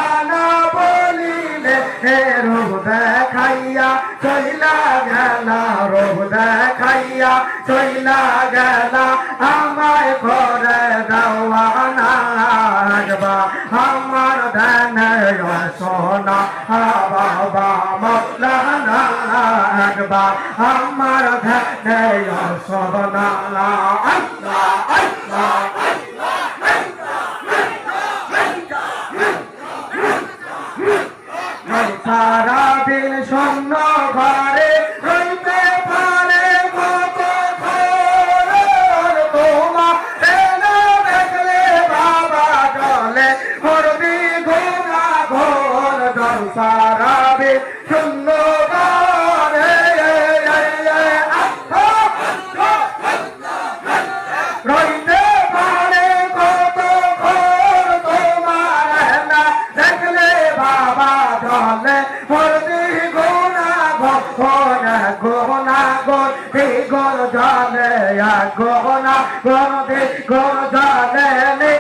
আনা বলিলে রূপ দেখাইয়া চইলা গেলা রূপ দেখাইয়া চইলা গেলা আমায় করে দেওয়ানা রাখবা আমার ধ্যানে সোনা বাবা মৌলানা রাখবা আমার ধ্যানে সোনা আল্লাহ আল্লাহ সারা দিন শূন্য ঘরে রইতে পারে কত তোমার এনে দেখলে বাবা চলে করবি ঘোরা ঘোর জল সারা দিন শূন্য ঘরে রইতে পারে কত তোমার না দেখলে বাবা চলে গোনা গোল জলে গোনা গোল জলে